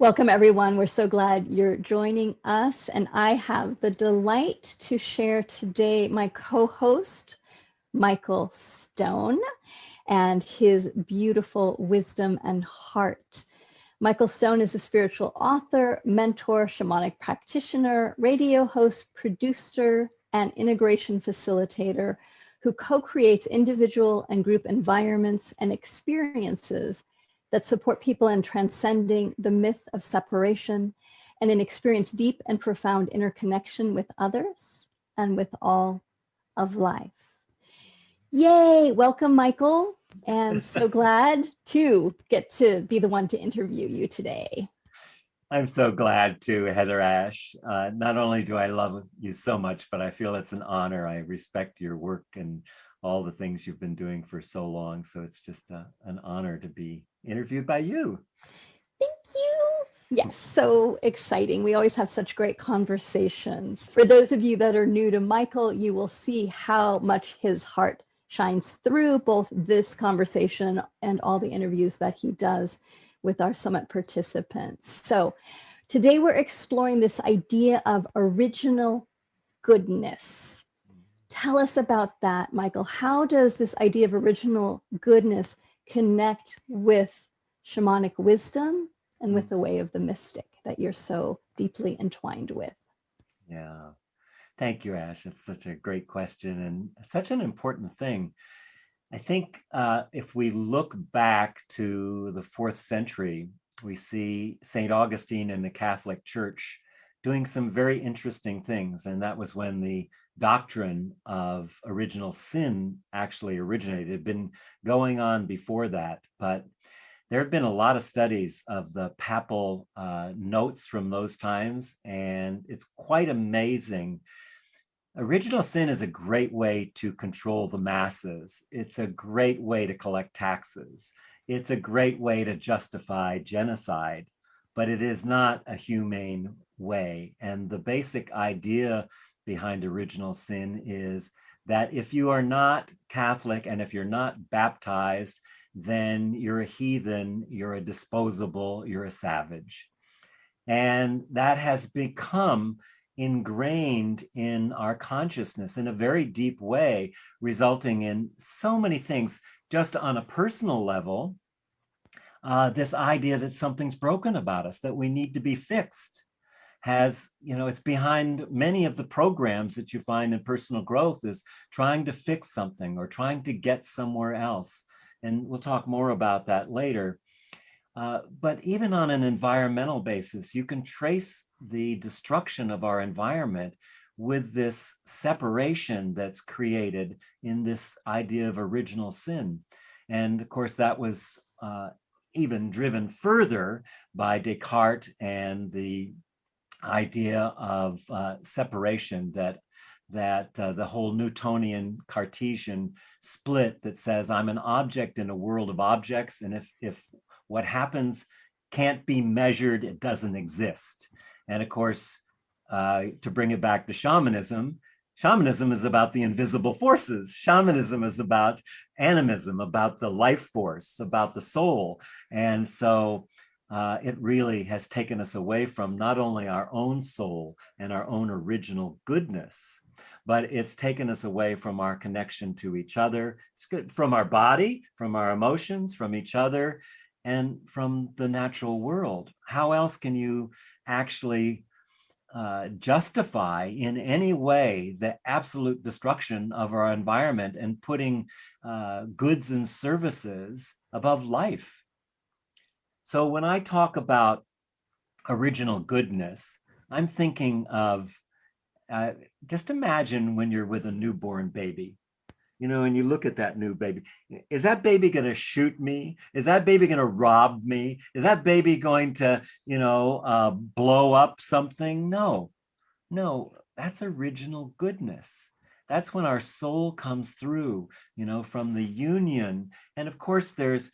Welcome, everyone. We're so glad you're joining us. And I have the delight to share today my co-host, Michael Stone, and his beautiful wisdom and heart. Michael Stone is a spiritual author, mentor, shamanic practitioner, radio host, producer, and integration facilitator who co-creates individual and group environments and experiences that support people in transcending the myth of separation and in experience deep and profound interconnection with others and with all of life. Yay! Welcome, Michael. And so glad to get to be the one to interview you today. I'm so glad to, Heather Ash. Not only do I love you so much, but I feel it's an honor. I respect your work and all the things you've been doing for so long. So it's just an honor to be interviewed by you. Thank you. Yes, so exciting. We always have such great conversations. For those of you that are new to Michael, you will see how much his heart shines through both this conversation and all the interviews that he does with our summit participants. So today we're exploring this idea of original goodness. Tell us about that, Michael. How does this idea of original goodness connect with shamanic wisdom and with the way of the mystic that you're so deeply entwined with? Yeah. Thank you, Ash. It's such a great question and such an important thing. I think if we look back to the 4th century, we see St. Augustine in the Catholic Church doing some very interesting things. And that was when the doctrine of original sin actually originated. It had been going on before that, but there have been a lot of studies of the papal notes from those times, and it's quite amazing. Original sin is a great way to control the masses. It's a great way to collect taxes. It's a great way to justify genocide, but it is not a humane way. And the basic idea behind original sin is that if you are not Catholic and if you're not baptized, then you're a heathen, you're a disposable, you're a savage. And that has become ingrained in our consciousness in a very deep way, resulting in so many things. Just on a personal level, this idea that something's broken about us, that we need to be fixed, it's behind many of the programs that you find in personal growth, is trying to fix something or trying to get somewhere else. And we'll talk more about that later. But even on an environmental basis, you can trace the destruction of our environment with this separation that's created in this idea of original sin. And of course, that was even driven further by Descartes and the idea of separation, that the whole Newtonian Cartesian split that says I'm an object in a world of objects, and if what happens can't be measured, it doesn't exist. And of course, to bring it back to shamanism, shamanism is about the invisible forces. Shamanism is about animism, about the life force, about the soul. And so it really has taken us away from not only our own soul and our own original goodness, but it's taken us away from our connection to each other. It's good from our body, from our emotions, from each other, and from the natural world. How else can you actually justify in any way the absolute destruction of our environment and putting goods and services above life? So when I talk about original goodness, I'm thinking of just imagine when you're with a newborn baby, and you look at that new baby. Is that baby going to shoot me? Is that baby going to rob me? Is that baby going to, blow up something? No, that's original goodness. That's when our soul comes through, from the union. And of course, there's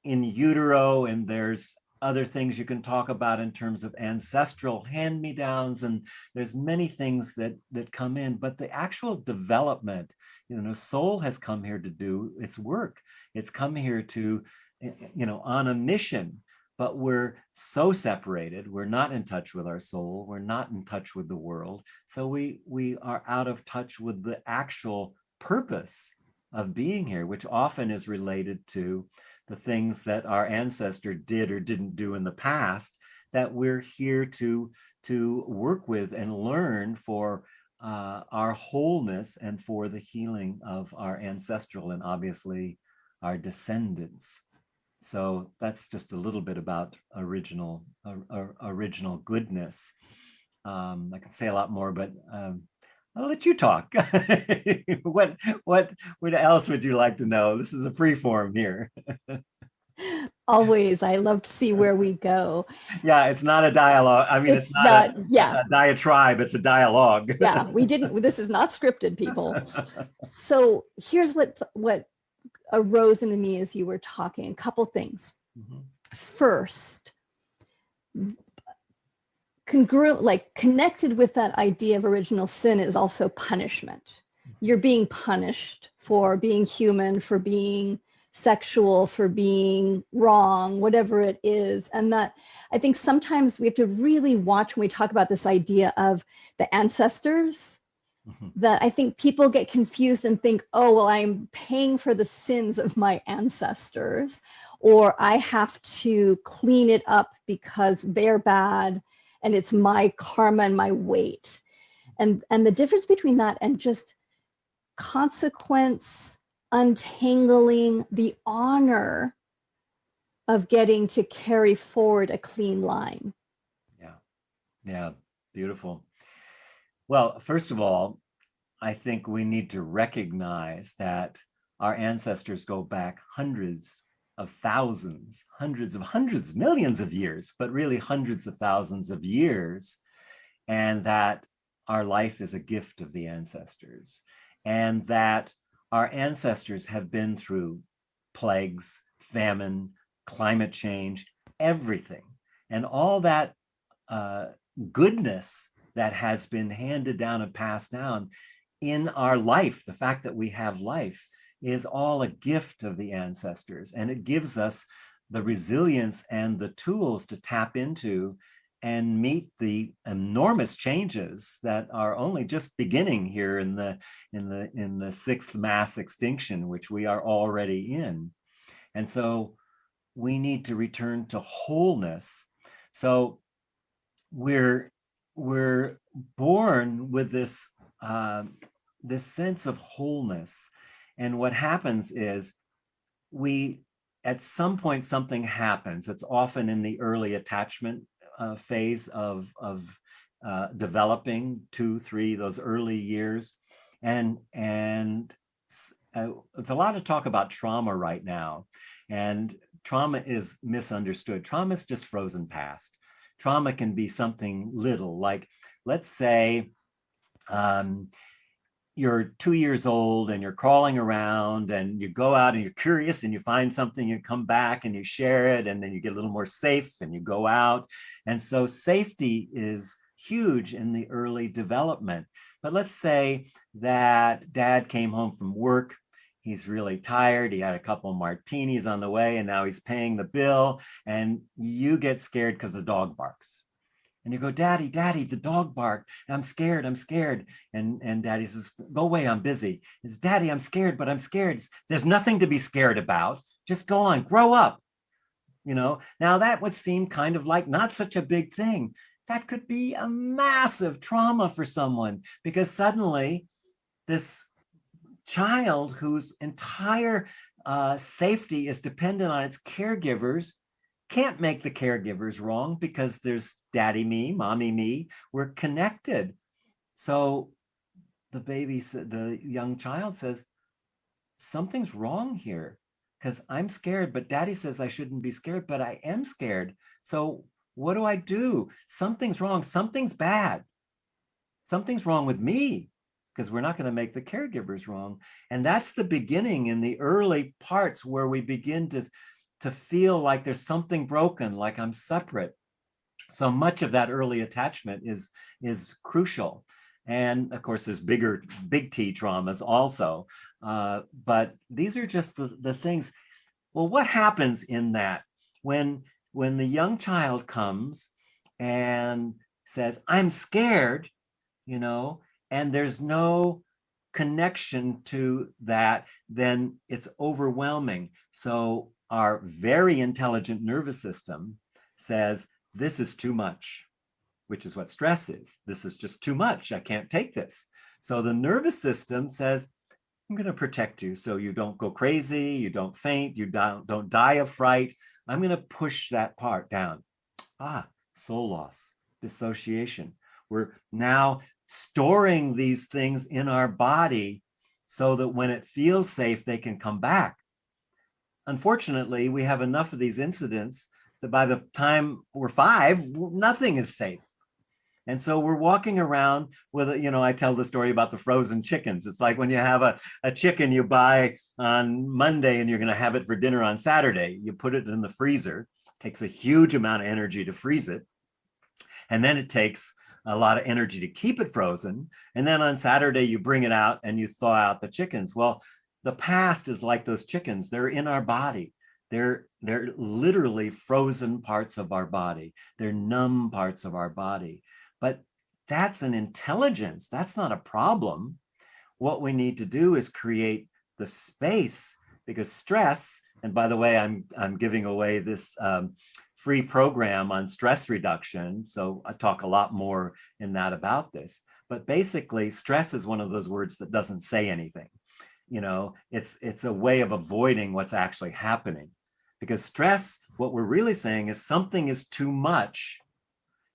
in utero, and there's other things you can talk about in terms of ancestral hand-me-downs, and there's many things that come in, but the actual development, soul has come here to do its work. It's come here to, on a mission, but we're so separated. We're not in touch with our soul. We're not in touch with the world. So we are out of touch with the actual purpose of being here, which often is related to the things that our ancestor did or didn't do in the past, that we're here to work with and learn for our wholeness and for the healing of our ancestral and obviously our descendants. So that's just a little bit about original goodness. I can say a lot more, but I'll let you talk. What else would you like to know? This is a free form here. Always. I love to see where we go. Yeah, it's not a dialogue. I mean, it's It's not not, a diatribe, it's a dialogue. yeah, this is not scripted, people. So here's what arose into me as you were talking. A couple things. Mhm. First, connected with that idea of original sin is also punishment. You're being punished for being human, for being sexual, for being wrong, whatever it is. And that, I think sometimes we have to really watch when we talk about this idea of the ancestors, that I think people get confused and think, oh, well, I'm paying for the sins of my ancestors, or I have to clean it up because they're bad and it's my karma and my weight. And the difference between that and just consequence untangling the honor of getting to carry forward a clean line. Yeah, yeah, beautiful. Well, first of all, I think we need to recognize that our ancestors go back hundreds of thousands, hundreds, millions of years, but really hundreds of thousands of years, and that our life is a gift of the ancestors, and that our ancestors have been through plagues, famine, climate change, everything, and all that goodness that has been handed down and passed down in our life. The fact that we have life is all a gift of the ancestors, and it gives us the resilience and the tools to tap into and meet the enormous changes that are only just beginning here in the sixth mass extinction, which we are already in. And so we need to return to wholeness. So we're born with this this sense of wholeness, and what happens is we, at some point, something happens. It's often in the early attachment phase of developing, 2, 3, those early years, and it's a lot of talk about trauma right now, and trauma is misunderstood. Trauma is just frozen past. Trauma can be something little, like, let's say you're 2 years old and you're crawling around and you go out and you're curious and you find something, you come back and you share it, and then you get a little more safe and you go out. And so safety is huge in the early development. But let's say that dad came home from work. He's really tired. He had a couple of martinis on the way, and now he's paying the bill. And you get scared because the dog barks. And you go, Daddy, the dog barked. I'm scared. And Daddy says, go away, I'm busy. He says, Daddy, I'm scared, but I'm scared. There's nothing to be scared about. Just go on, grow up. Now that would seem kind of like not such a big thing. That could be a massive trauma for someone, because suddenly this child whose entire safety is dependent on its caregivers can't make the caregivers wrong, because there's daddy me, mommy me, we're connected. So the young child says, something's wrong here, because I'm scared, but daddy says I shouldn't be scared, but I am scared. So what do I do? Something's wrong. Something's bad. Something's wrong with me, because we're not going to make the caregivers wrong. And that's the beginning, in the early parts, where we begin to feel like there's something broken, like I'm separate. So much of that early attachment is crucial. And of course, there's big T traumas also. But these are just the things. Well, what happens in that when when the young child comes and says, I'm scared, and there's no connection to that, then it's overwhelming. So our very intelligent nervous system says, this is too much, which is what stress is. This is just too much. I can't take this. So the nervous system says, I'm going to protect you so you don't go crazy, you don't faint, you don't die of fright. I'm going to push that part down. Soul loss, dissociation. We're now storing these things in our body so that when it feels safe, they can come back. Unfortunately, we have enough of these incidents that by the time we're 5, nothing is safe. And so we're walking around with, I tell the story about the frozen chickens. It's like when you have a chicken you buy on Monday and you're going to have it for dinner on Saturday. You put it in the freezer. It takes a huge amount of energy to freeze it. And then it takes a lot of energy to keep it frozen. And then on Saturday, you bring it out and you thaw out the chickens. Well, the past is like those chickens. They're in our body. They're literally frozen parts of our body. They're numb parts of our body. But that's an intelligence. That's not a problem. What we need to do is create the space, because stress, and by the way, I'm giving away this free program on stress reduction. So I talk a lot more in that about this. But basically, stress is one of those words that doesn't say anything. It's a way of avoiding what's actually happening. Because stress, what we're really saying is something is too much.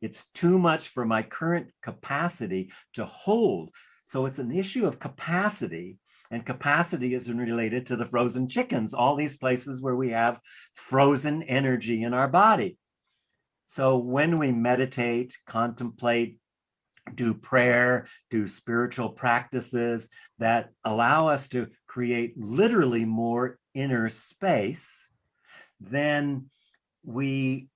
It's too much for my current capacity to hold. So it's an issue of capacity, and capacity is related to the frozen chickens, all these places where we have frozen energy in our body. So when we meditate, contemplate, do prayer, do spiritual practices that allow us to create literally more inner space, then we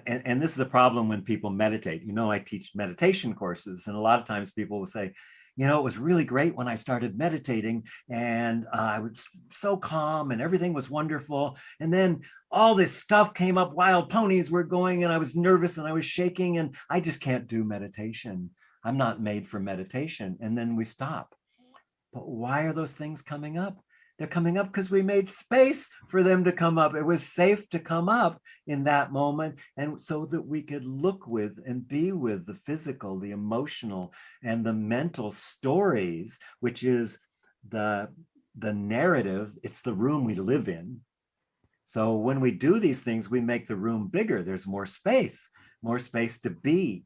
and this is a problem when people meditate. I teach meditation courses, and a lot of times people will say, it was really great when I started meditating, and I was so calm and everything was wonderful. And then all this stuff came up, wild ponies were going, and I was nervous and I was shaking, and I just can't do meditation. I'm not made for meditation. And then we stop. But why are those things coming up? They're coming up because we made space for them to come up. It was safe to come up in that moment, and so that we could look with and be with the physical, the emotional, and the mental stories, which is the narrative. It's the room we live in. So when we do these things, we make the room bigger. There's more space to be.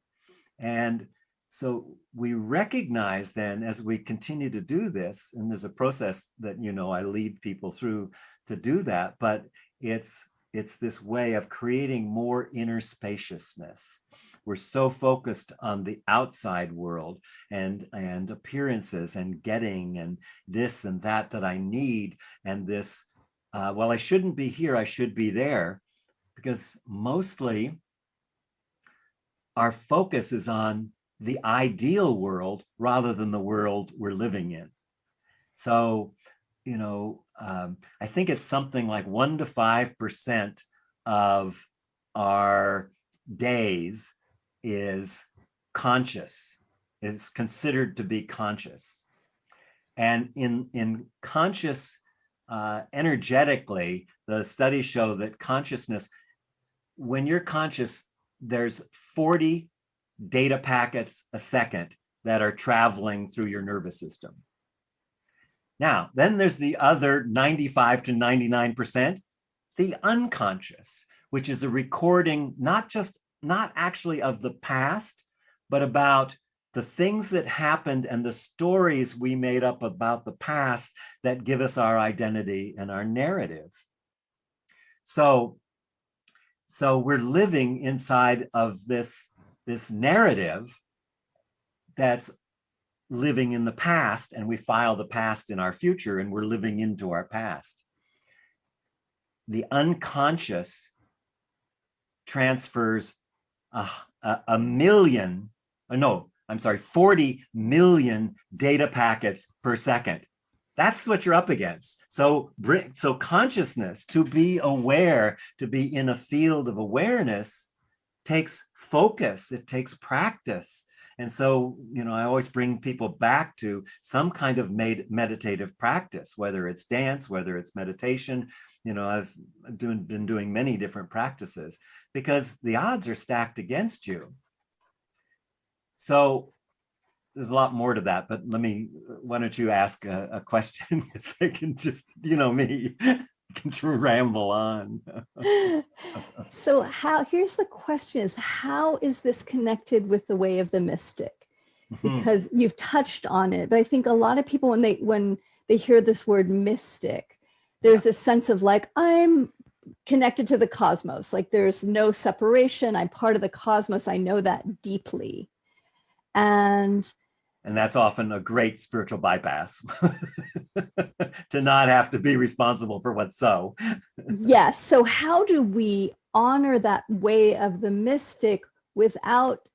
And so we recognize then, as we continue to do this, and there's a process that, I lead people through to do that, but it's this way of creating more inner spaciousness. We're so focused on the outside world and appearances and getting and this and that I need, and this, well, I shouldn't be here, I should be there, because mostly our focus is on the ideal world rather than the world we're living in. So, I think it's something like 1 to 5% of our days is conscious, is considered to be conscious. And in conscious, energetically, the studies show that consciousness, when you're conscious, there's 40 data packets a second that are traveling through your nervous system. Now, then there's the other 95 to 99%, the unconscious, which is a recording, not actually of the past, but about the things that happened and the stories we made up about the past that give us our identity and our narrative. So we're living inside of this narrative that's living in the past, and we file the past in our future, and we're living into our past. The unconscious transfers 40 million data packets per second. That's what you're up against. So consciousness, to be aware, to be in a field of awareness, takes focus, it takes practice. And so, I always bring people back to some kind of meditative practice, whether it's dance, whether it's meditation. I've been doing many different practices because the odds are stacked against you. So there's a lot more to that, but why don't you ask a question? Because I can just, me, can ramble on. So here's the question is, how is this connected with the way of the mystic? Because you've touched on it, but I think a lot of people, when they hear this word mystic, there's a sense of like, I'm connected to the cosmos. Like there's no separation. I'm part of the cosmos. I know that deeply. And that's often a great spiritual bypass to not have to be responsible for what's so. Yes. So how do we honor that way of the mystic without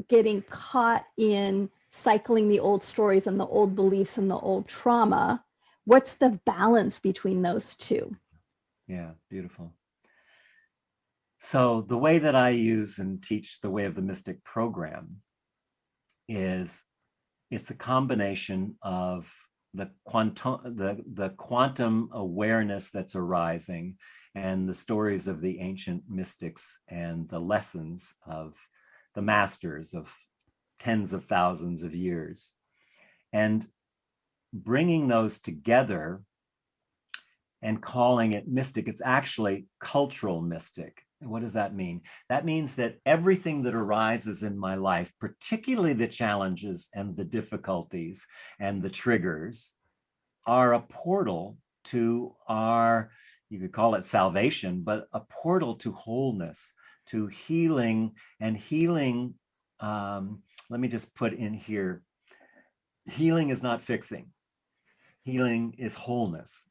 getting caught in cycling the old stories and the old beliefs and the old trauma? What's the balance between those two? Yeah, beautiful. So the way that I use and teach the Way of the Mystic program is it's a combination of the quantum awareness that's arising and the stories of the ancient mystics and the lessons of the masters of tens of thousands of years, and bringing those together and calling it mystic. It's actually cultural mystic. And what does that mean? That means that everything that arises in my life, particularly the challenges and the difficulties and the triggers, are a portal to our, you could call it salvation, but a portal to wholeness, to healing. And healing, let me just put in here, healing is not fixing. Healing is wholeness.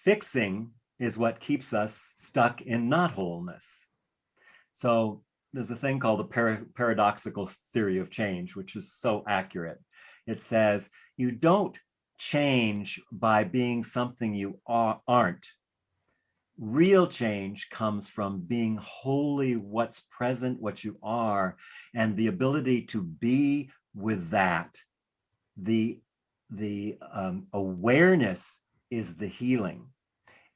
Fixing is what keeps us stuck in not wholeness. So there's a thing called the paradoxical theory of change, which is so accurate. It says you don't change by being something you aren't. Real change comes from being wholly what's present, what you are, and the ability to be with that. The awareness is the healing.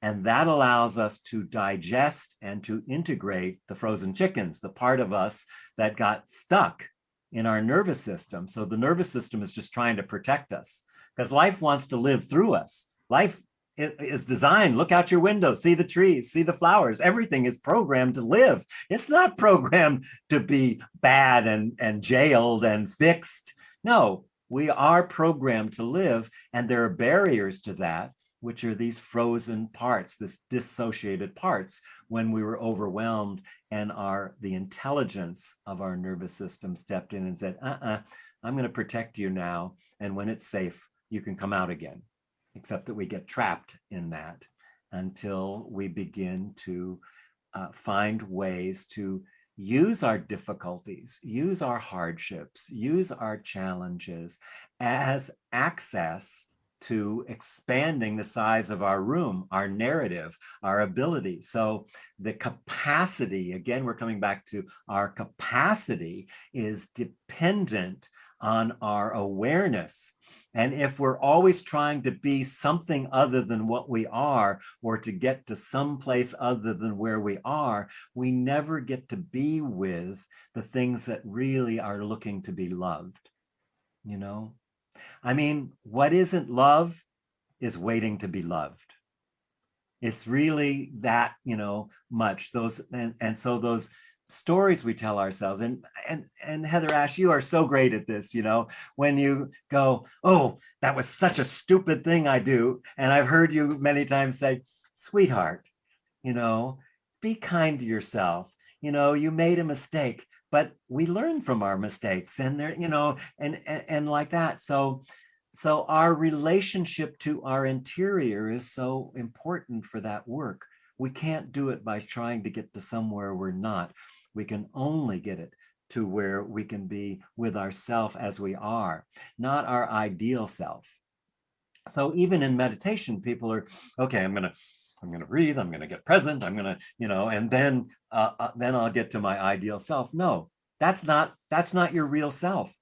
And that allows us to digest and to integrate the frozen chickens, the part of us that got stuck in our nervous system. So the nervous system is just trying to protect us because life wants to live through us. Life is designed, look out your window, see the trees, see the flowers. Everything is programmed to live. It's not programmed to be bad and jailed and fixed. No, we are programmed to live, and there are barriers to that, which are these frozen parts, this dissociated parts, when we were overwhelmed and the intelligence of our nervous system stepped in and said, I'm going to protect you now. And when it's safe, you can come out again. Except that we get trapped in that until we begin to find ways to use our difficulties, use our hardships, use our challenges as access to expanding the size of our room, our narrative, our ability. So the capacity, again, we're coming back to our capacity, is dependent on our awareness. And if we're always trying to be something other than what we are, or to get to some place other than where we are, we never get to be with the things that really are looking to be loved. I mean, what isn't love is waiting to be loved. It's really that, much. So those stories we tell ourselves, and Heather Ash, you are so great at this, when you go, oh, that was such a stupid thing I do. And I've heard you many times say, sweetheart, be kind to yourself. You made a mistake, but we learn from our mistakes, and there, and like that. So our relationship to our interior is so important for that work. We can't do it by trying to get to somewhere we're not. We can only get it to where we can be with ourself as we are, not our ideal self. So even in meditation, people are, okay, I'm gonna breathe, I'm gonna get present, I'm gonna, and then I'll get to my ideal self. No, that's not your real self.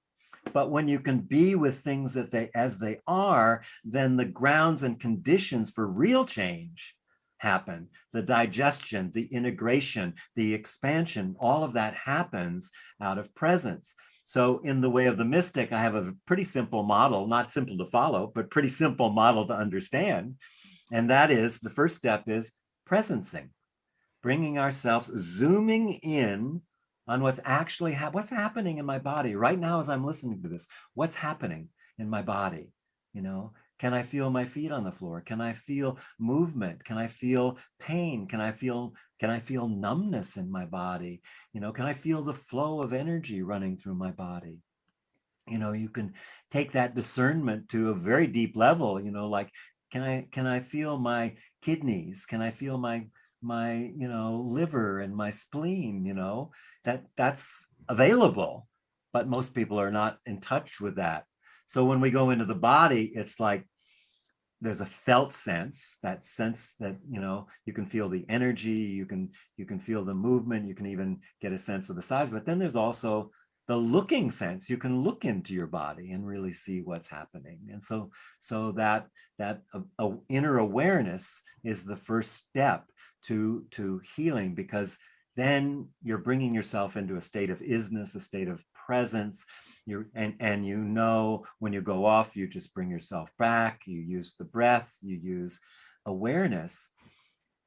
But when you can be with things that as they are, then the grounds and conditions for real change happen. The digestion, the integration, the expansion, all of that happens out of presence. So in the way of the mystic, I have a pretty simple model, not simple to follow, but pretty simple model to understand. And that is, the first step is presencing, bringing ourselves, zooming in on what's actually what's happening in my body right now as I'm listening to this. What's happening in my body? Can I feel my feet on the floor? Can I feel movement? Can I feel pain? Can I feel numbness in my body? Can I feel the flow of energy running through my body? You can take that discernment to a very deep level, like, can I feel my kidneys? Can I feel my liver and my spleen? That's available, but most people are not in touch with that. So when we go into the body, it's like there's a felt sense, that sense that you can feel the energy, you can feel the movement, you can even get a sense of the size. But then there's also the looking sense. You can look into your body and really see what's happening. And so that inner awareness is the first step to healing, because then you're bringing yourself into a state of isness, a state of presence. And when you go off, you just bring yourself back, you use the breath, you use awareness.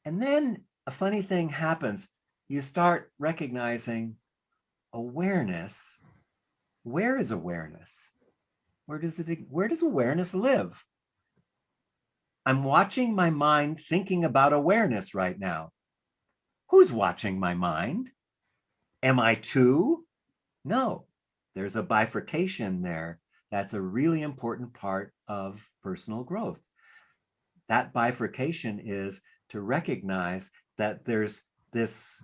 And then a funny thing happens. You start recognizing awareness. Where is awareness? Where does awareness live? I'm watching my mind thinking about awareness right now. Who's watching my mind? Am I too? No, there's a bifurcation there. That's a really important part of personal growth. That bifurcation is to recognize that there's this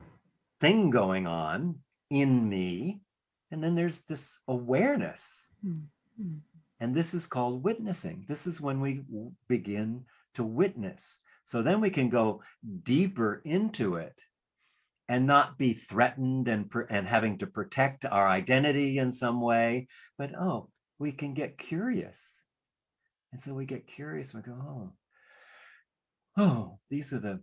thing going on in me, and then there's this awareness. Mm-hmm. And this is called witnessing. This is when we begin to witness. So then we can go deeper into it and not be threatened and having to protect our identity in some way, but we can get curious. And so we get curious and we go, these are the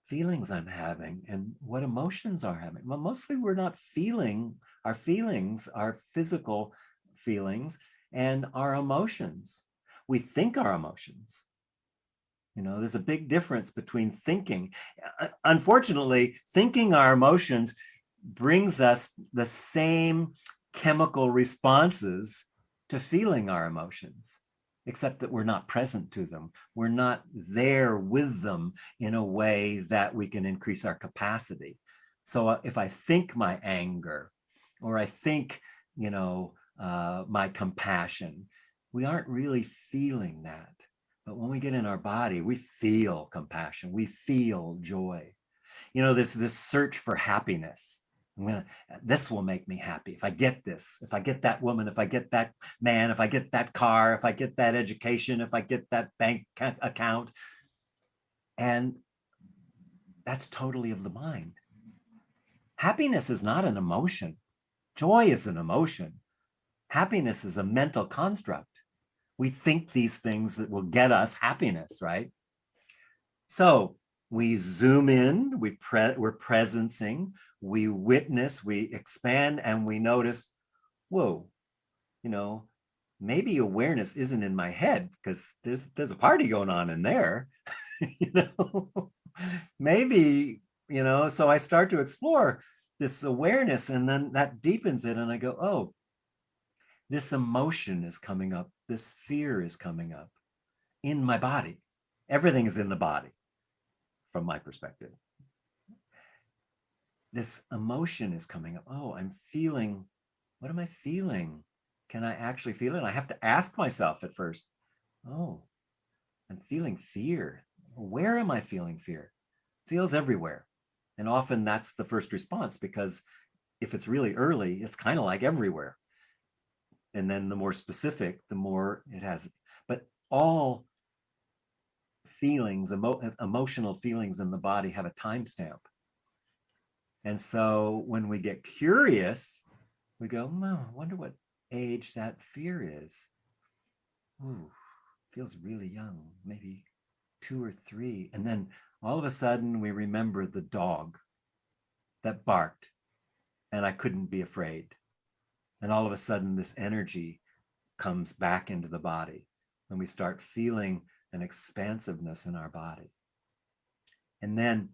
feelings I'm having, and what emotions are having. Well, mostly we're not feeling our feelings, our physical feelings, and our emotions. We think our emotions. There's a big difference between thinking. Unfortunately, thinking our emotions brings us the same chemical responses to feeling our emotions, except that we're not present to them. We're not there with them in a way that we can increase our capacity. So if I think my anger, or I think, my compassion, we aren't really feeling that. But when we get in our body, we feel compassion, we feel joy. This search for happiness. This will make me happy. If I get this, if I get that woman, if I get that man, if I get that car, if I get that education, if I get that bank account. And that's totally of the mind. Happiness is not an emotion. Joy is an emotion. Happiness is a mental construct. We think these things that will get us happiness, right? So we zoom in, we're presencing, we witness, we expand, and we notice, whoa, maybe awareness isn't in my head, because there's a party going on in there. Maybe, so I start to explore this awareness, and then that deepens it, and I go, oh, this emotion is coming up, this fear is coming up in my body. Everything is in the body, from my perspective. This emotion is coming up. Oh, I'm feeling, what am I feeling? Can I actually feel it? I have to ask myself at first, oh, I'm feeling fear. Where am I feeling fear? Feels everywhere. And often that's the first response, because if it's really early, it's kind of like everywhere. And then the more specific, the more it has. But all feelings, emotional feelings in the body have a timestamp. And so when we get curious, we go, I wonder what age that fear is. Ooh, feels really young, maybe 2 or 3. And then all of a sudden we remember the dog that barked and I couldn't be afraid. And all of a sudden this energy comes back into the body and we start feeling an expansiveness in our body. And then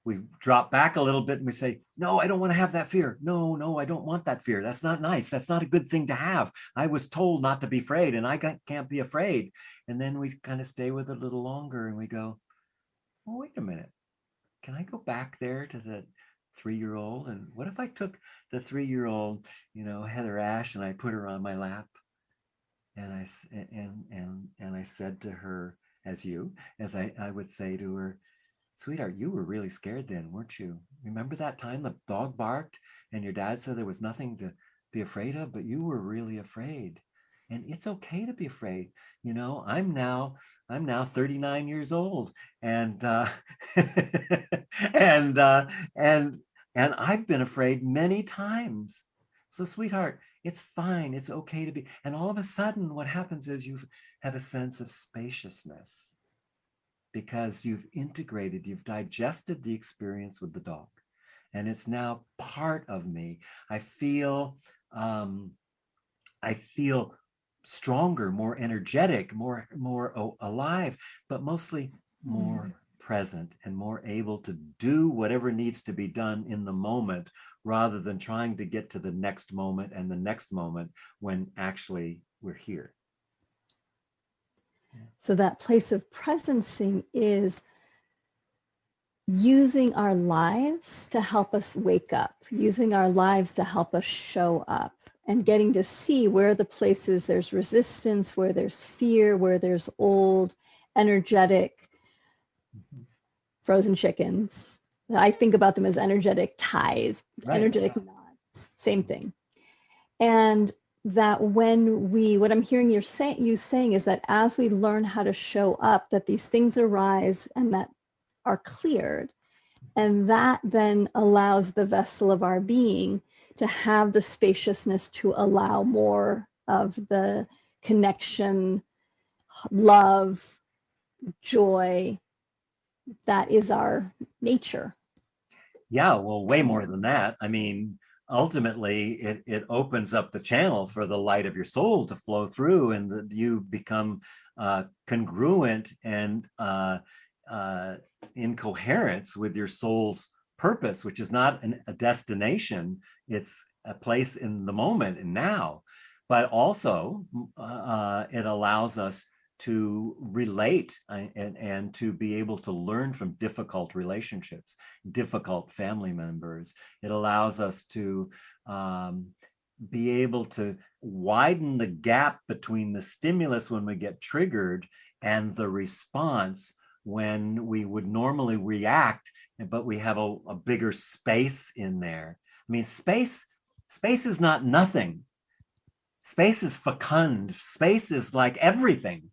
we drop back a little bit and we say, no, I don't want to have that fear. No, I don't want that fear. That's not nice. That's not a good thing to have. I was told not to be afraid and I can't be afraid. And then we kind of stay with it a little longer and we go, well, wait a minute. Can I go back there to the 3-year-old? And what if I took the 3-year-old, Heather Ash, and I put her on my lap? And I said to her, as I would say to her, sweetheart, you were really scared then, weren't you? Remember that time the dog barked and your dad said there was nothing to be afraid of, but you were really afraid. And it's okay to be afraid. I'm now 39 years old, and and I've been afraid many times. So, sweetheart, it's fine. It's okay to be. And all of a sudden, what happens is you have a sense of spaciousness, because you've integrated, you've digested the experience with the dog, and it's now part of me. I feel stronger, more energetic, more alive, but mostly more present and more able to do whatever needs to be done in the moment, rather than trying to get to the next moment and the next moment when actually we're here. So that place of presencing is using our lives to help us wake up, using our lives to help us show up, and getting to see where the places there's resistance, where there's fear, where there's old, energetic, frozen chickens. I think about them as energetic ties, right. Energetic knots, same thing. And that what I'm hearing you saying is that as we learn how to show up, that these things arise and that are cleared, and that then allows the vessel of our being to have the spaciousness to allow more of the connection, love, joy that is our nature. Yeah, well, way more than that. I mean, ultimately, it opens up the channel for the light of your soul to flow through, and that you become congruent and in coherence with your soul's purpose, which is not a destination. It's a place in the moment and now. But also, it allows us to relate and to be able to learn from difficult relationships, difficult family members. It allows us to be able to widen the gap between the stimulus when we get triggered and the response when we would normally react, but we have a bigger space in there. I mean, space is not nothing. Space is fecund. Space is like everything,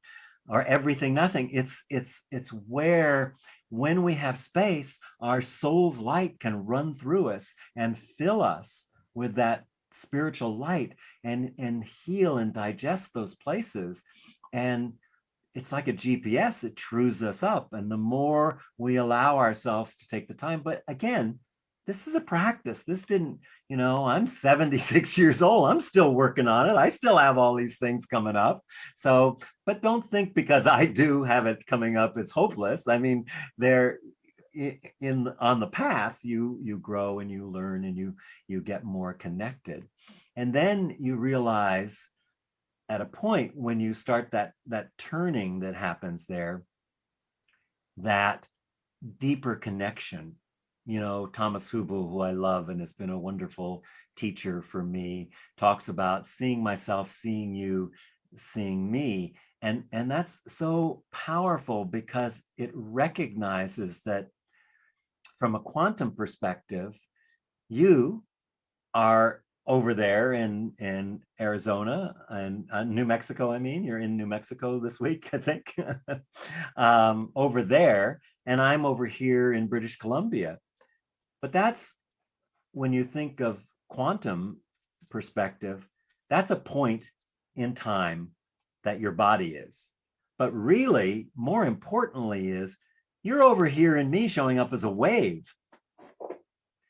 or everything, nothing. It's where, when we have space, our soul's light can run through us and fill us with that spiritual light and heal and digest those places. And it's like a GPS, it trues us up. And the more we allow ourselves to take the time, but again, this is a practice. This didn't, I'm 76 years old. I'm still working on it. I still have all these things coming up. So, but don't think because I do have it coming up, it's hopeless. I mean, they're on the path, you grow and you learn and you get more connected. And then you realize at a point when you start that turning that happens there, that deeper connection. Thomas Hubel, who I love and has been a wonderful teacher for me, talks about seeing myself, seeing you, seeing me. And that's so powerful because it recognizes that from a quantum perspective, you are over there in Arizona and New Mexico. I mean, you're in New Mexico this week, I think, over there, and I'm over here in British Columbia. But that's when you think of quantum perspective, that's a point in time that your body is. But really, more importantly, is you're over here and me showing up as a wave.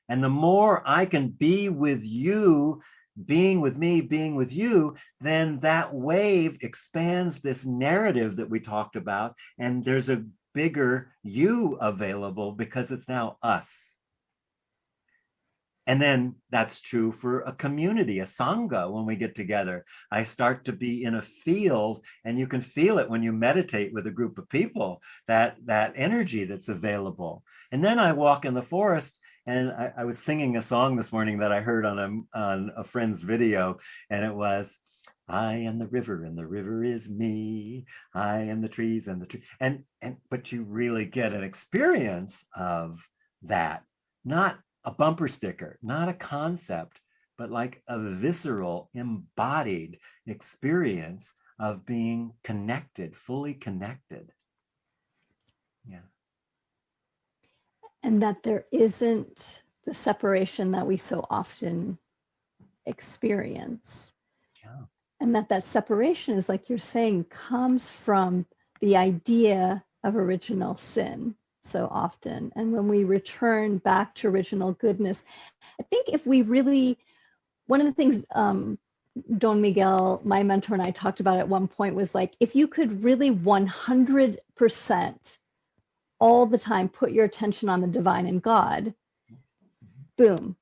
And the more I can be with you, being with me, being with you, then that wave expands this narrative that we talked about. And there's a bigger you available because it's now us. And then that's true for a community, a sangha. When we get together, I start to be in a field, and you can feel it when you meditate with a group of people, that energy that's available. And then I walk in the forest, and I was singing a song this morning that I heard on a friend's video, and it was, I am the river and the river is me. I am the trees and the tree. But you really get an experience of that, not a bumper sticker, not a concept, but like a visceral, embodied experience of being connected, fully connected. Yeah. And that there isn't the separation that we so often experience. Yeah. And that separation is, like you're saying, comes from the idea of original sin so often. And when we return back to original goodness, I think if we really, one of the things Don Miguel, my mentor, and I talked about at one point was like, if you could really 100% all the time put your attention on the divine and God, boom.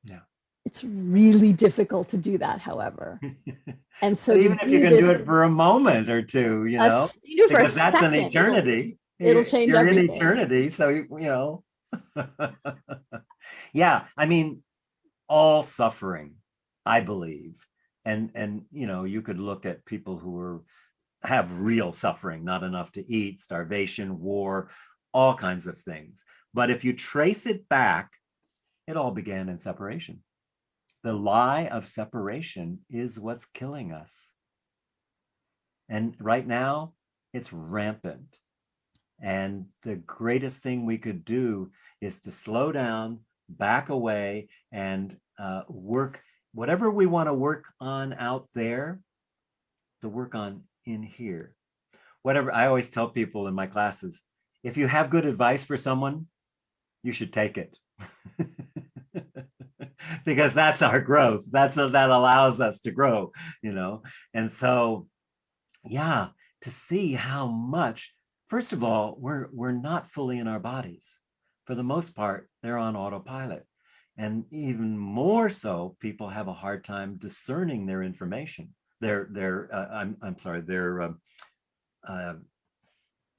Yeah. It's really difficult to do that, however. And so even if you can do it for a moment or two, you know, because that's an eternity. It'll change You're everything. in eternity, so you know. Yeah, I mean, all suffering, I believe, and you know, you could look at people who have real suffering, not enough to eat, starvation, war, all kinds of things. But if you trace it back, it all began in separation. The lie of separation is what's killing us. And right now, it's rampant. And the greatest thing we could do is to slow down, back away, and work whatever we want to work on out there, to work on in here. Whatever, I always tell people in my classes, if you have good advice for someone, you should take it. Because that's our growth. That allows us to grow, you know. And so, yeah, to see how much, first of all, we're not fully in our bodies. For the most part, they're on autopilot. And even more so, people have a hard time discerning their information, their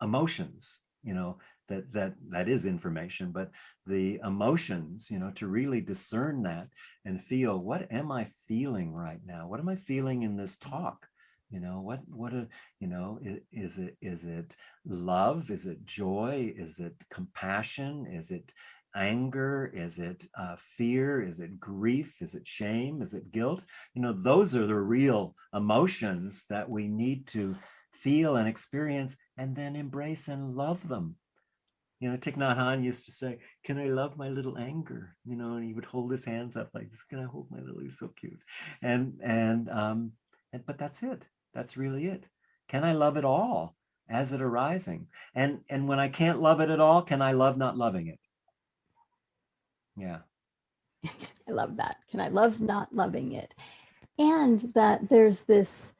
emotions, you know, that is information, but the emotions, you know, to really discern that and feel, what am I feeling right now? What am I feeling in this talk? You know, you know, is it love? Is it joy? Is it compassion? Is it anger? Is it fear? Is it grief? Is it shame? Is it guilt? You know, those are the real emotions that we need to feel and experience, and then embrace and love them. You know, Thich Nhat Hanh used to say, can I love my little anger? You know, and he would hold his hands up like this, can I hold my little, he's so cute. But that's it. That's really it. Can I love it all as it arising? And when I can't love it at all, can I love not loving it? Yeah. I love that. Can I love not loving it? And that there's this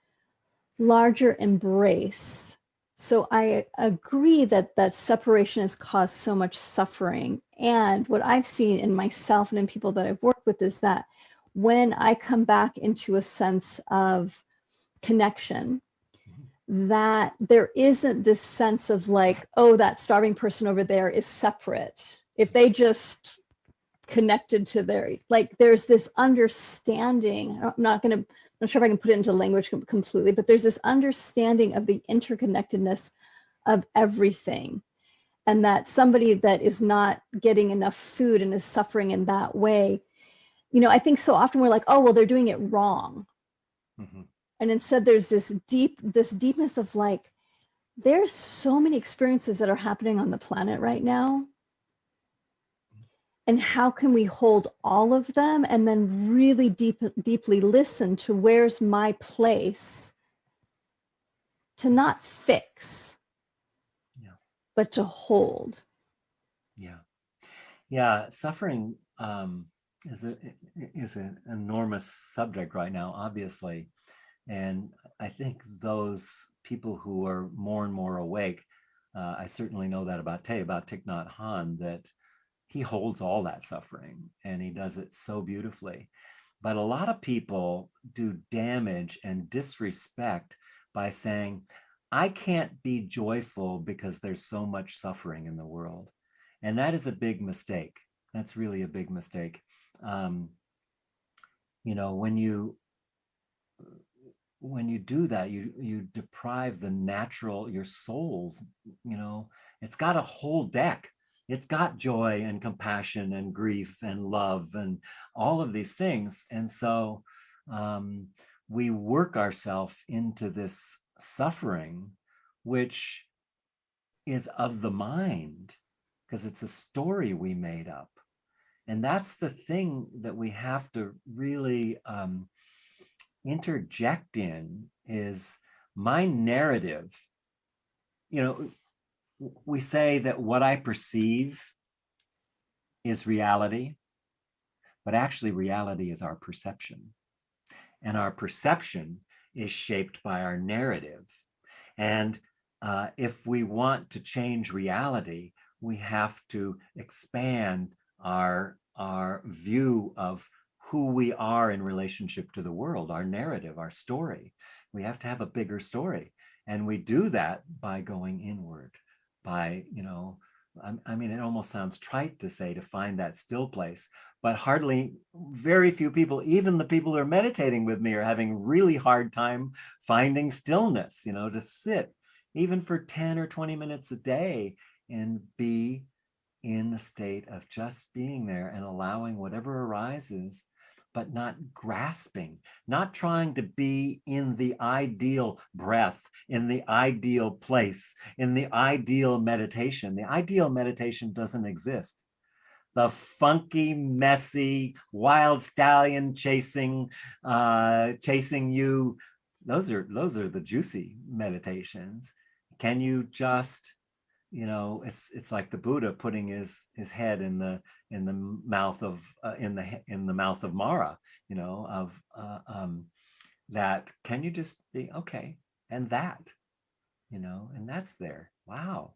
larger embrace. So I agree that separation has caused so much suffering. And what I've seen in myself and in people that I've worked with is that when I come back into a sense of connection, that there isn't this sense of like, oh, that starving person over there is separate. If they just connected to their, like, there's this understanding. I'm not sure if I can put it into language completely, but there's this understanding of the interconnectedness of everything. And that somebody that is not getting enough food and is suffering in that way, I think so often we're like, oh, well, they're doing it wrong. Mm-hmm. And instead there's this deepness of like, there's so many experiences that are happening on the planet right now. And how can we hold all of them and then really deeply listen to where's my place to not fix, Yeah. but to hold. Yeah. Yeah. Suffering is an enormous subject right now, obviously. And I think those people who are more and more awake, I certainly know that about Thich Nhat Hanh, that he holds all that suffering and he does it so beautifully. But a lot of people do damage and disrespect by saying, I can't be joyful because there's so much suffering in the world. And that is a big mistake. That's really a big mistake. Um, you know, when you do that, you deprive the natural, your souls, it's got a whole deck. It's got joy and compassion and grief and love and all of these things. And so um, we work ourselves into this suffering, which is of the mind, because it's a story we made up. And that's the thing that we have to really interject in, is my narrative. You know, we say that what I perceive is reality, but actually reality is our perception. And our perception is shaped by our narrative. And if we want to change reality, we have to expand our view of who we are in relationship to the world, our narrative, our story. We have to have a bigger story. And we do that by going inward, by, I mean, it almost sounds trite to say to find that still place, but very few people, even the people who are meditating with me, are having really hard time finding stillness, to sit even for 10 or 20 minutes a day and be in a state of just being there and allowing whatever arises, but not grasping, not trying to be in the ideal breath, in the ideal place, in the ideal meditation. The ideal meditation doesn't exist. The funky, messy, wild stallion chasing you, those are the juicy meditations. Can you just, it's like the Buddha putting his head in the mouth of in the mouth of Mara, of that. Can you just be okay? And that, and that's there. Wow.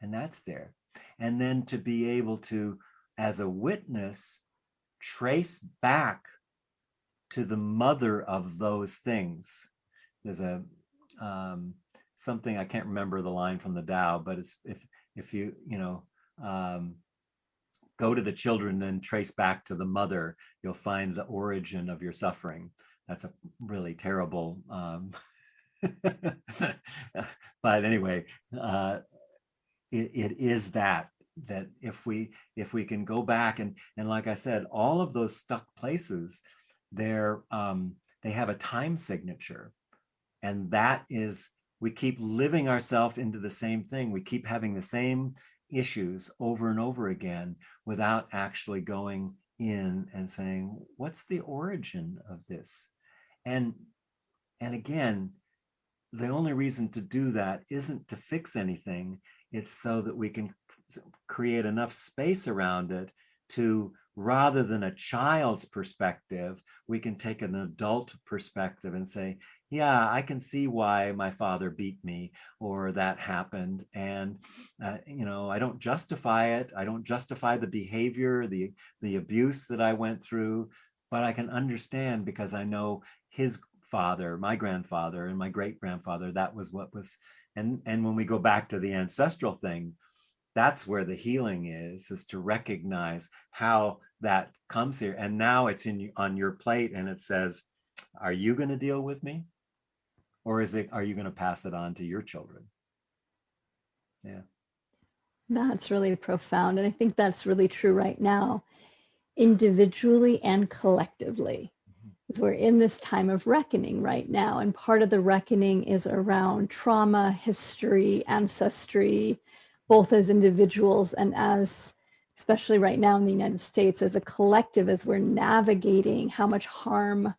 And that's there. And then to be able to, as a witness, trace back to the mother of those things. There's a something, I can't remember the line from the Tao, but it's if you go to the children and trace back to the mother, you'll find the origin of your suffering. That's a really terrible but anyway, it is that if we can go back and like I said, all of those stuck places, they have a time signature, and that is, we keep living ourselves into the same thing. We keep having the same issues over and over again without actually going in and saying, what's the origin of this? And again, the only reason to do that isn't to fix anything. It's so that we can create enough space around it to, rather than a child's perspective, we can take an adult perspective and say, yeah, I can see why my father beat me or that happened. And, I don't justify it. I don't justify the behavior, the abuse that I went through, but I can understand, because I know his father, my grandfather, and my great grandfather, that was what was. And when we go back to the ancestral thing, that's where the healing is to recognize how that comes here. And now it's on your plate, and it says, are you going to deal with me, or are you going to pass it on to your children? Yeah. That's really profound. And I think that's really true right now. individually and collectively. Mhm. Because we're in this time of reckoning right now. And part of the reckoning is around trauma, history, ancestry, both as individuals and as, especially right now in the United States, as a collective, as we're navigating how much harm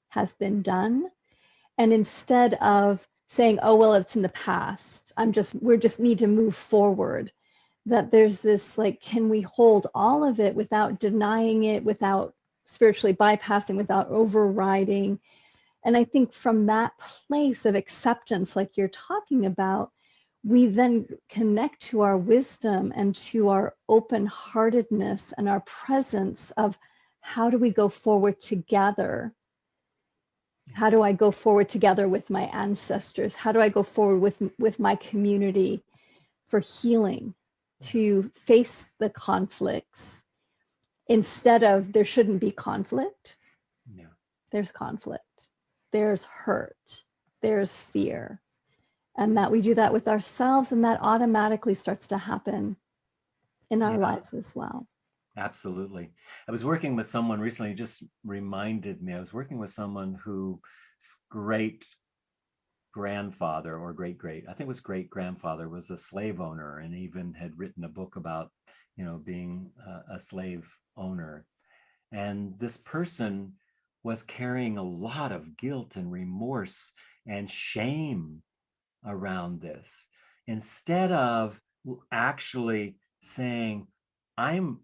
has been done. And instead of saying, oh, well, it's in the past, we're just need to move forward, that there's this like, can we hold all of it without denying it, without spiritually bypassing, without overriding? And I think from that place of acceptance, like you're talking about, we then connect to our wisdom and to our open heartedness and our presence of how do we go forward together? How do I go forward together with my ancestors? How do I go forward with my community for healing, to face the conflicts instead of there shouldn't be conflict? Yeah. There's conflict, there's hurt, there's fear. And that we do that with ourselves, and that automatically starts to happen in our Yeah. lives as well. Absolutely. I was working with someone recently, just reminded me, I was working with someone whose great grandfather or great, I think it was great grandfather, was a slave owner and even had written a book about, being a slave owner. And this person was carrying a lot of guilt and remorse and shame around this, instead of actually saying, i'm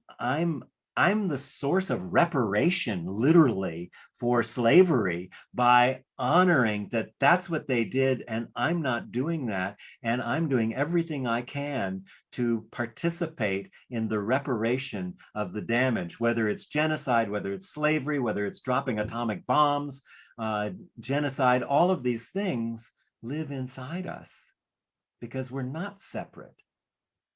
I'm the source of reparation, literally, for slavery, by honoring that that's what they did and I'm not doing that, and I'm doing everything I can to participate in the reparation of the damage, whether it's genocide, whether it's slavery, whether it's dropping atomic bombs, genocide. All of these things live inside us because we're not separate.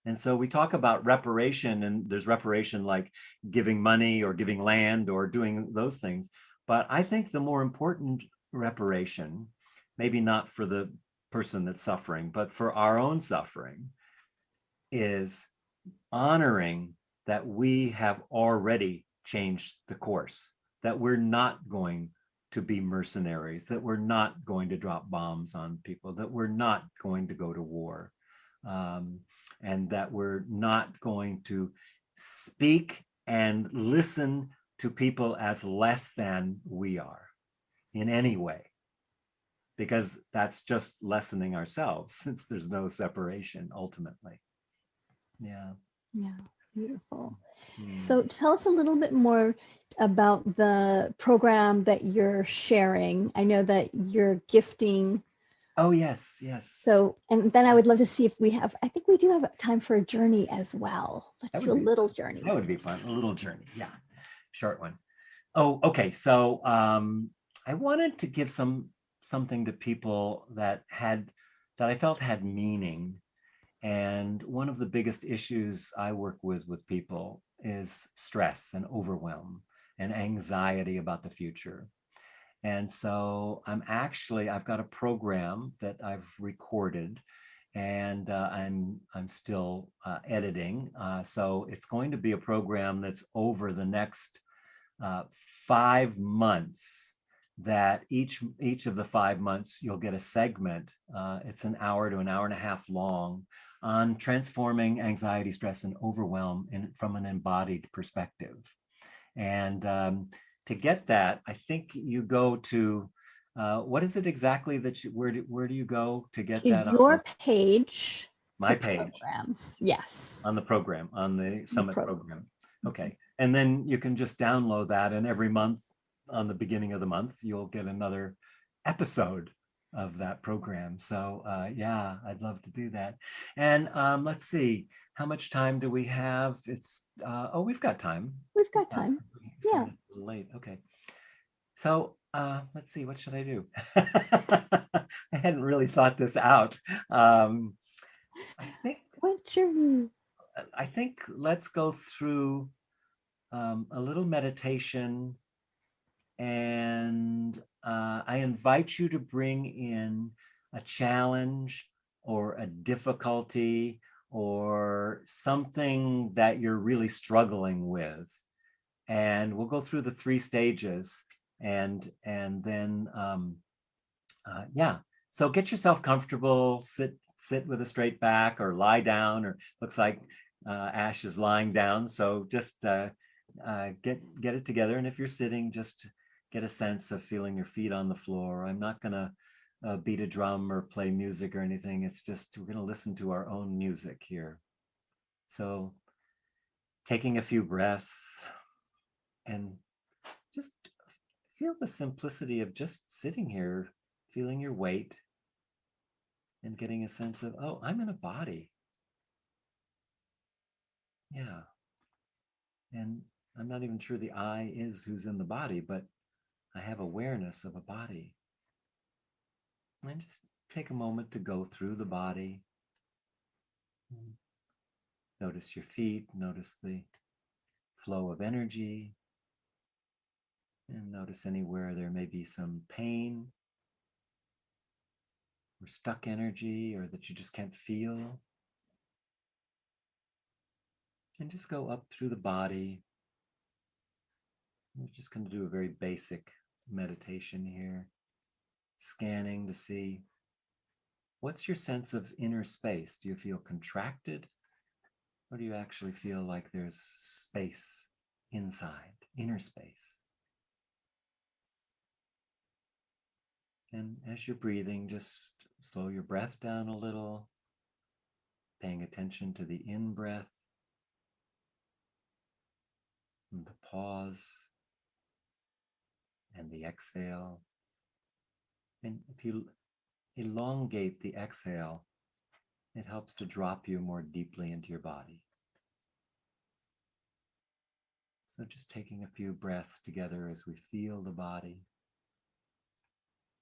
And so we talk about reparation, and there's reparation like giving money or giving land or doing those things. But I think the more important reparation, maybe not for the person that's suffering, but for our own suffering, is honoring that we have already changed the course, that we're not going to be mercenaries, that we're not going to drop bombs on people, that we're not going to go to war, um, and that we're not going to speak and listen to people as less than we are in any way, because that's just lessening ourselves, since there's no separation ultimately. Yeah. Yeah, beautiful. Hmm. So tell us a little bit more about the program that you're sharing. I know that you're gifting. Oh, yes, yes. So, and then I would love to see if I think we do have time for a journey as well. That Let's do would a be little that journey. would be fun. A little journey. Yeah. Short one. Oh, okay. So I wanted to give something to people that I felt had meaning. And one of the biggest issues I work with people is stress and overwhelm and anxiety about the future. And so I've got a program that I've recorded, and I'm still editing. So it's going to be a program that's over the next uh, 5 months. That each of the 5 months you'll get a segment. It's an hour to an hour and a half long, on transforming anxiety, stress, and overwhelm from an embodied perspective. And to get that, I think you go to what is it exactly that where do you go to get To that on your page my to page, programs. Yes. on the program, on the The summit program. program? Okay. And then you can just download that, and every month, on the beginning of the month, you'll get another episode of that program. So yeah, I'd love to do that. And let's see, how much time do we have? It's we've got time. We've We've got got time. time. We Yeah. started a little late. Okay. So let's see, what should I do? I hadn't really thought this out. Um, I think What journey? let's go through a little meditation, and I invite you to bring in a challenge or a difficulty or something that you're really struggling with. and we'll go through the 3 stages, and then yeah. So get yourself comfortable, sit with a straight back or lie down, or looks like Ash is lying down. So just get it together. And if you're sitting, just get a sense of feeling your feet on the floor. I'm not gonna beat a drum or play music or anything. It's just we're gonna listen to our own music here. So taking a few breaths and just feel the simplicity of just sitting here, feeling your weight, and getting a sense of, oh, I'm in a body. Yeah. And I'm not even sure the I is who's in the body, but I have awareness of a body. And just take a moment to go through the body. Notice your feet, notice the flow of energy, and notice anywhere there may be some pain or stuck energy or that you just can't feel. And just go up through the body. We're just going to do a very basic meditation here, scanning to see what's your sense of inner space. Do you feel contracted, or do you actually feel like there's space inside, inner space? And as you're breathing, just slow your breath down a little, paying attention to the in-breath and the pause and the exhale. And if you elongate the exhale, it helps to drop you more deeply into your body. So just taking a few breaths together as we feel the body,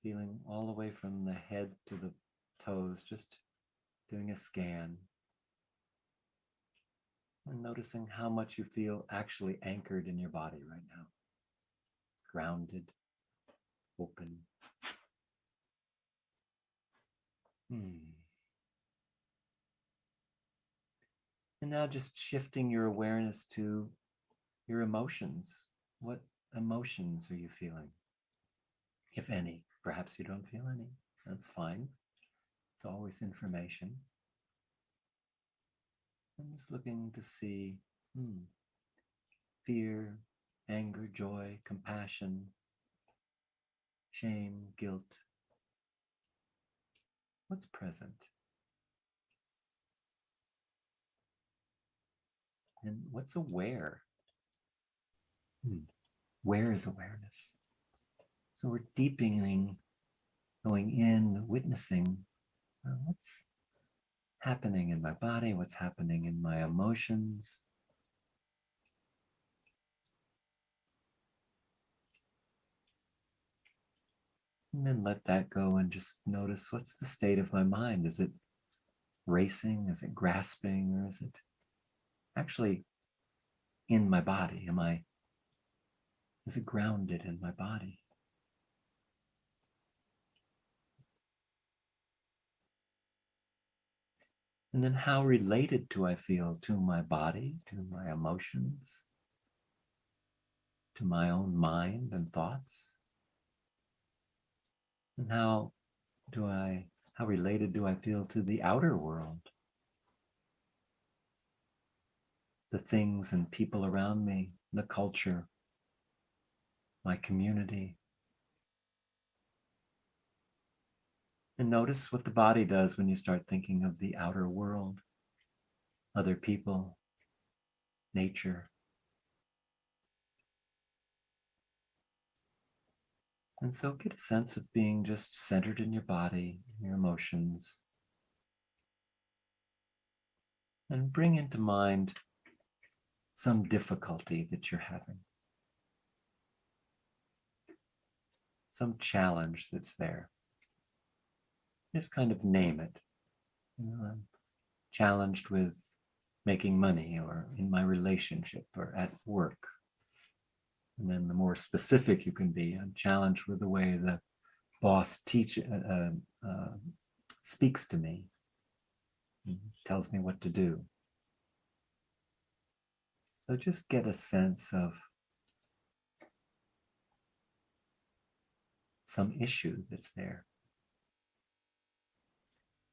feeling all the way from the head to the toes, just doing a scan and noticing how much you feel actually anchored in your body right now. Grounded, open. And now just shifting your awareness to your emotions. What emotions are you feeling? If any. Perhaps you don't feel any. That's fine. It's always information. I'm just looking to see fear, anger, joy, compassion, shame, guilt. What's present? And what's aware? Where is awareness? So we're deepening, going in, witnessing what's happening in my body, what's happening in my emotions. And then let that go and just notice, what's the state of my mind? Is it racing? Is it grasping? Or is it actually in my body? Is it grounded in my body? And then how related do I feel to my body, to my emotions, to my own mind and thoughts? And how related do I feel to the outer world? The things and people around me, the culture, my community. And notice what the body does when you start thinking of the outer world, other people, nature. And so get a sense of being just centered in your body, your emotions, and bring into mind some difficulty that you're having, some challenge that's there. Just kind of name it. I'm challenged with making money, or in my relationship, or at work. And then the more specific you can be, I'm challenged with the way the boss speaks to me, tells me what to do. So just get a sense of some issue that's there.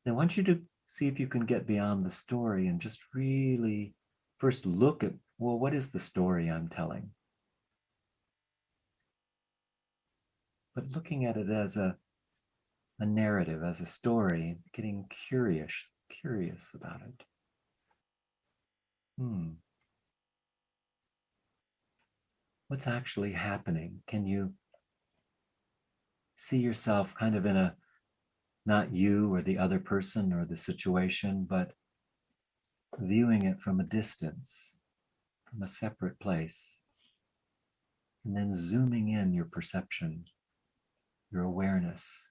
And I want you to see if you can get beyond the story and just really first look at, well, what is the story I'm telling? But looking at it as a narrative, as a story, getting curious about it. What's actually happening? Can you see yourself kind of in a, not you or the other person or the situation, but viewing it from a distance, from a separate place, and then zooming in your perception, your awareness.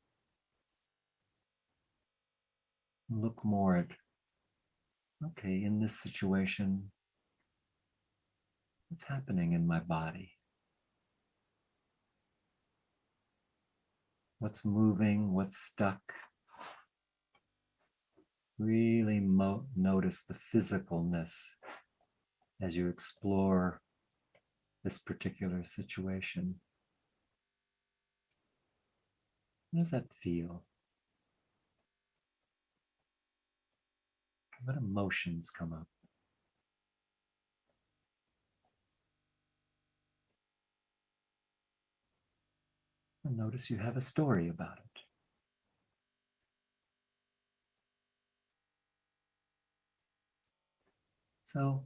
Look more at, okay, in this situation, what's happening in my body? What's moving? What's stuck? Really notice the physicalness as you explore this particular situation. How does that feel? What emotions come up? And notice you have a story about it. So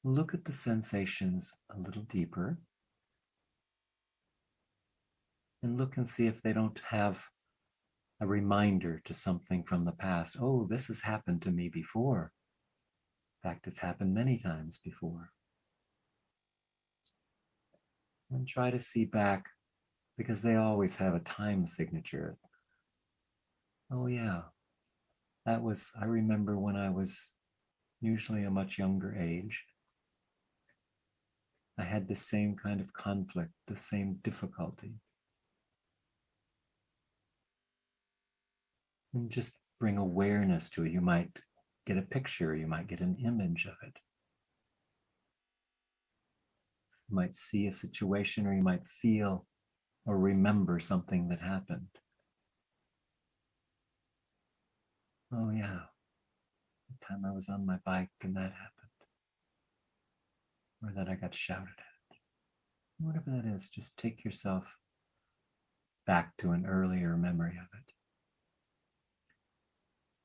look at the sensations a little deeper and look and see if they don't have a reminder to something from the past. Oh, this has happened to me before. In fact, it's happened many times before. And try to see back, because they always have a time signature. Oh, yeah, I remember when I was usually a much younger age, I had the same kind of conflict, the same difficulty. And just bring awareness to it. You might get a picture, you might get an image of it. You might see a situation, or you might feel or remember something that happened. Oh, yeah, the time I was on my bike and that happened, or that I got shouted at. Whatever that is, just take yourself back to an earlier memory of it.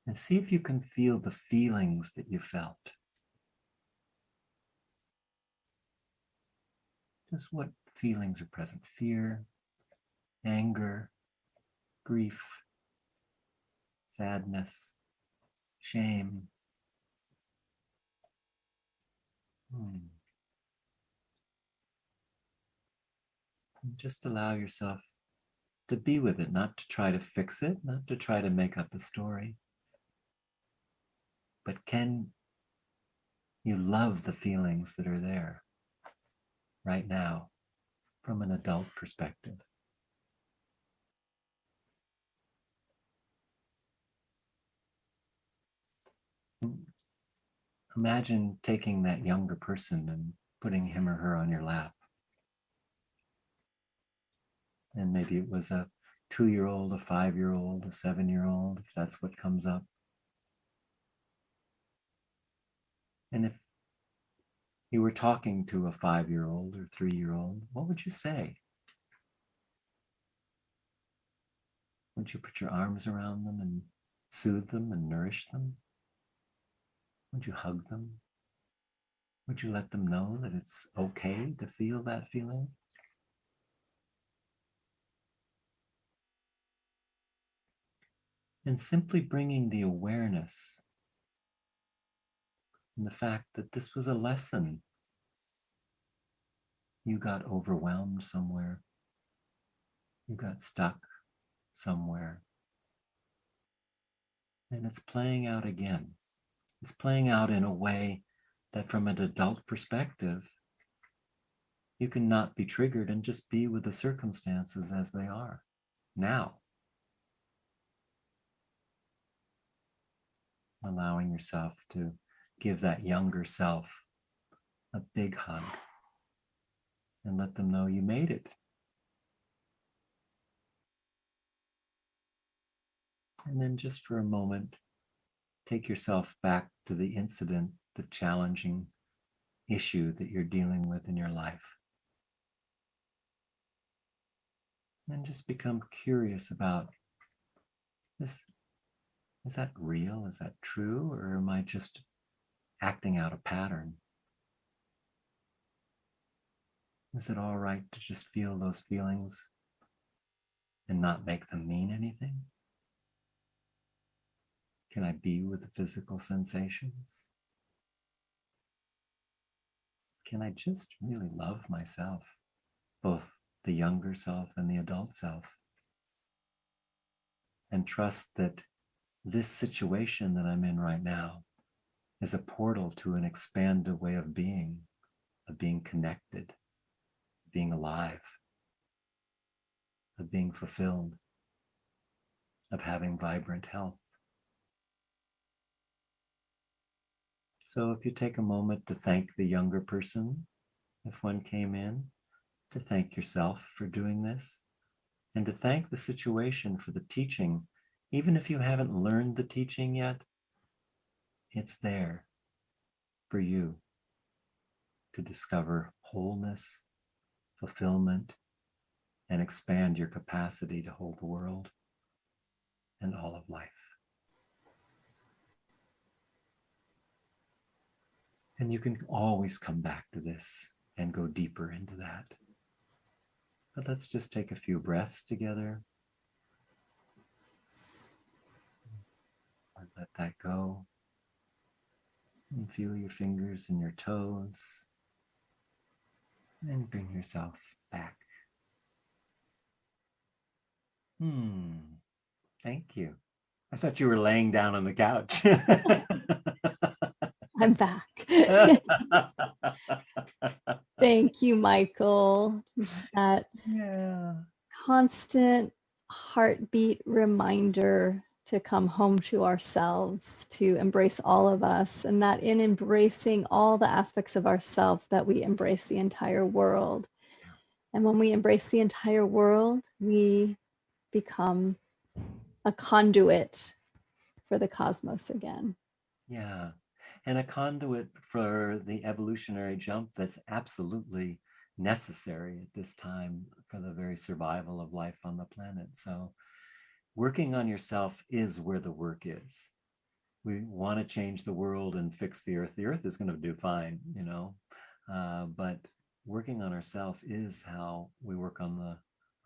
And see if you can feel the feelings that you felt. Just what feelings are present: fear, anger, grief, sadness, shame. And just allow yourself to be with it, not to try to fix it, not to try to make up a story. But can you love the feelings that are there right now from an adult perspective? Imagine taking that younger person and putting him or her on your lap. And maybe it was a 2-year-old, a 5-year-old, a 7-year-old, if that's what comes up. And if you were talking to a 5-year-old or 3-year-old, what would you say? Would you put your arms around them and soothe them and nourish them? Would you hug them? Would you let them know that it's okay to feel that feeling? And simply bringing the awareness and the fact that this was a lesson. You got overwhelmed somewhere. You got stuck somewhere. And it's playing out again. It's playing out in a way that from an adult perspective, you can not be triggered and just be with the circumstances as they are now. Allowing yourself to give that younger self a big hug and let them know you made it. And then just for a moment, take yourself back to the incident, the challenging issue that you're dealing with in your life. And just become curious about, is that real? Is that true? Or am I just acting out a pattern? Is it all right to just feel those feelings and not make them mean anything? Can I be with the physical sensations? Can I just really love myself, both the younger self and the adult self, and trust that this situation that I'm in right now is a portal to an expanded way of being connected, being alive, of being fulfilled, of having vibrant health. So if you take a moment to thank the younger person, if one came in, to thank yourself for doing this, and to thank the situation for the teaching, even if you haven't learned the teaching yet, it's there for you to discover wholeness, fulfillment, and expand your capacity to hold the world and all of life. And you can always come back to this and go deeper into that. But let's just take a few breaths together. Let that go. And feel your fingers and your toes. And bring yourself back. Thank you. I thought you were laying down on the couch. I'm back. Thank you, Michael. That constant heartbeat reminder to come home to ourselves, to embrace all of us, and that in embracing all the aspects of ourself, that we embrace the entire world. And when we embrace the entire world, we become a conduit for the cosmos again. Yeah. And a conduit for the evolutionary jump that's absolutely necessary at this time for the very survival of life on the planet. So working on yourself is where the work is. We want to change the world and fix the earth. The earth is going to do fine, you know, but working on ourselves is how we work on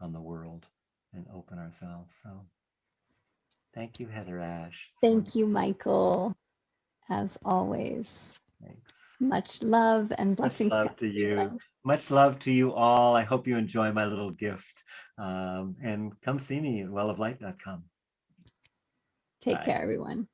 the world and open ourselves. So thank you, Heather Ash. Thank you, Michael, as always. Thanks. Much love and blessings. Much love to you. Much love to you all. I hope you enjoy my little gift. And come see me at welloflight.com. Take care, everyone.